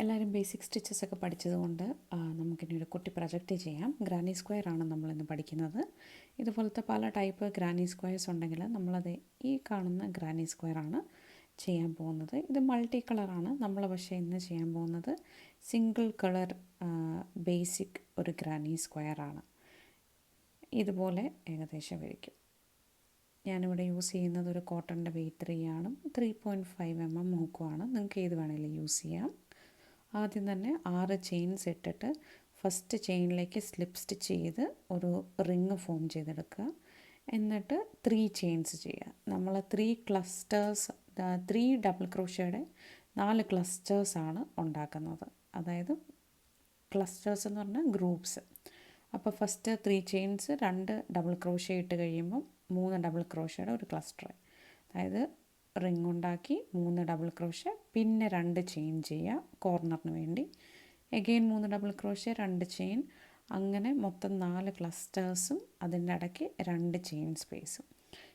എല്ലാവരും basic stitches ഒക്കെ പഠിച്ചതുകൊണ്ട് നമുക്കിനി ഒരു കുട്ടി പ്രൊജക്റ്റ് ചെയ്യാം. ഗ്രാനി സ്ക്വയർ ആണ് നമ്മളിന്ന് പഠിക്കുന്നത്. ഇതുപോലത്തെ പല ടൈപ്പ് ഗ്രാനി സ്ക്വയർസ് ഉണ്ടെങ്കിൽ നമ്മളത് ഈ കാണുന്ന ഗ്രാനി സ്ക്വയർ ആണ് ചെയ്യാൻ പോകുന്നത്. ഇത് മൾട്ടി കളറാണ്. നമ്മൾ പക്ഷേ ഇന്ന് ചെയ്യാൻ പോകുന്നത് സിംഗിൾ കളർ ബേസിക് ഒരു ഗ്രാനി സ്ക്വയർ ആണ്. ഇതുപോലെ ഏകദേശം വരയ്ക്കും. ഞാനിവിടെ യൂസ് ചെയ്യുന്നത് ഒരു കോട്ടൻ്റെ V3 ആണ്. 3.5 mm മൂക്കുമാണ്. നിങ്ങൾക്ക് ഏത് വേണമെങ്കിലും യൂസ് ചെയ്യാം. ആദ്യം തന്നെ 6 ചെയിൻസ് ഇട്ടിട്ട് ഫസ്റ്റ് ചെയിനിലേക്ക് സ്ലിപ്പ് സ്റ്റിച്ച് ചെയ്ത് ഒരു റിങ് ഫോം ചെയ്തെടുക്കുക. എന്നിട്ട് 3 ചെയിൻസ് ചെയ്യുക. നമ്മൾ 3 ക്ലസ്റ്റേഴ്സ് 3 ഡബിൾ ക്രോഷ്യയുടെ 4 ക്ലസ്റ്റേഴ്സാണ് ഉണ്ടാക്കുന്നത്. അതായത് ക്ലസ്റ്റേഴ്സ് എന്ന് പറഞ്ഞാൽ ഗ്രൂപ്പ്സ്. അപ്പോൾ ഫസ്റ്റ് 3 ചെയിൻസ് 2 ഡബിൾ ക്രോഷ്യ ഇട്ട് കഴിയുമ്പം 3 ഡബിൾ ക്രോഷ്യയുടെ ഒരു ക്ലസ്റ്റർ. അതായത് റിങ് ഉണ്ടാക്കി 3 ഡബിൾ ക്രോഷ്യ, പിന്നെ 2 ചെയിൻ ചെയ്യുക കോർണറിന് വേണ്ടി. എഗെയിൻ 3 ഡബിൾ ക്രോഷ്യ, 2 ചെയിൻ, അങ്ങനെ മൊത്തം 4 ക്ലസ്റ്റേഴ്സും അതിൻ്റെ ഇടയ്ക്ക് 2 ചെയിൻ സ്പേസും.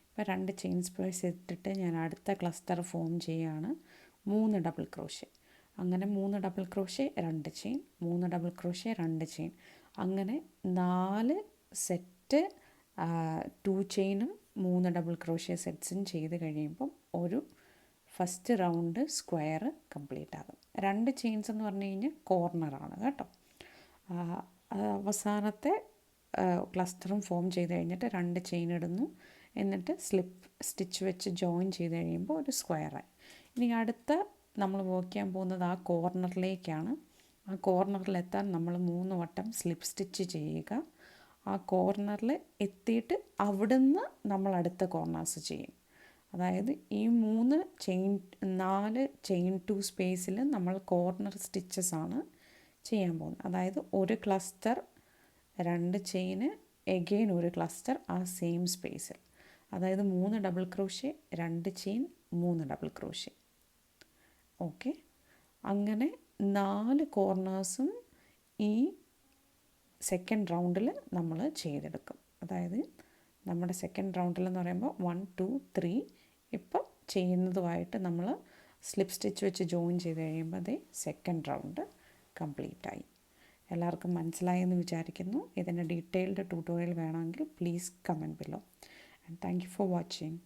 ഇപ്പോൾ 2 ചെയിൻ സ്പേസ് ഇട്ടിട്ട് ഞാൻ അടുത്ത ക്ലസ്റ്റർ ഫോം ചെയ്യുകയാണ്. 3 ഡബിൾ ക്രോഷ്യ, അങ്ങനെ 3 double crochet 2 chain, 3 double crochet 2 chain, അങ്ങനെ 4 സെറ്റ് 2 ചെയിനും 3 ഡബിൾ ക്രോഷ്യ സെറ്റ്സും ചെയ്ത് കഴിയുമ്പം ഒരു ഫസ്റ്റ് റൗണ്ട് സ്ക്വയർ കംപ്ലീറ്റ് ആകും. 2 ചെയിൻസ് എന്ന് പറഞ്ഞു കഴിഞ്ഞാൽ കോർണറാണ് കേട്ടോ. അവസാനത്തെ ക്ലസ്റ്ററും ഫോം ചെയ്ത് കഴിഞ്ഞിട്ട് 2 ചെയിൻ ഇടുന്നു. എന്നിട്ട് സ്ലിപ്പ് സ്റ്റിച്ച് വെച്ച് ജോയിൻ ചെയ്ത് കഴിയുമ്പോൾ ഒരു സ്ക്വയറായി. ഇനി അടുത്ത നമ്മൾ വർക്ക് ചെയ്യാൻ പോകുന്നത് ആ കോർണറിലേക്കാണ്. ആ കോർണറിലെത്താൻ നമ്മൾ 3 വട്ടം സ്ലിപ്പ് സ്റ്റിച്ച് ചെയ്യുക. ആ കോർണറിൽ എത്തിയിട്ട് അവിടുന്ന് നമ്മൾ അടുത്ത കോർണേഴ്സ് ചെയ്യും. അതായത് ഈ 4 ചെയിൻ 2 സ്പേസിൽ നമ്മൾ കോർണർ സ്റ്റിച്ചസ് ആണ് ചെയ്യാൻ പോകുന്നത്. അതായത് ഒരു ക്ലസ്റ്റർ 2 ചെയിന്, എഗെയിൻ ഒരു ക്ലസ്റ്റർ ആ സെയിം സ്പേസിൽ. അതായത് 3 double crochet 2 chain 3 double crochet. Okay, അങ്ങനെ 4 കോർണേഴ്സും ഈ സെക്കൻഡ് റൗണ്ടിൽ നമ്മൾ ചെയ്തെടുക്കും. അതായത് നമ്മുടെ സെക്കൻഡ് റൗണ്ടിൽ എന്ന് പറയുമ്പോൾ 1 2 3 ഇപ്പോൾ ചെയ്യുന്നതുമായിട്ട് നമ്മൾ സ്ലിപ്പ് സ്റ്റിച്ച് വെച്ച് ജോയിൻ ചെയ്ത് കഴിയുമ്പോൾ അതേ സെക്കൻഡ് റൗണ്ട് കംപ്ലീറ്റ് ആയി. എല്ലാവർക്കും മനസ്സിലായെന്ന് വിചാരിക്കുന്നു. ഇതിൻ്റെ ഡീറ്റെയിൽഡ് ട്യൂട്ടോറിയൽ വേണമെങ്കിൽ please comment below. And thank you for watching.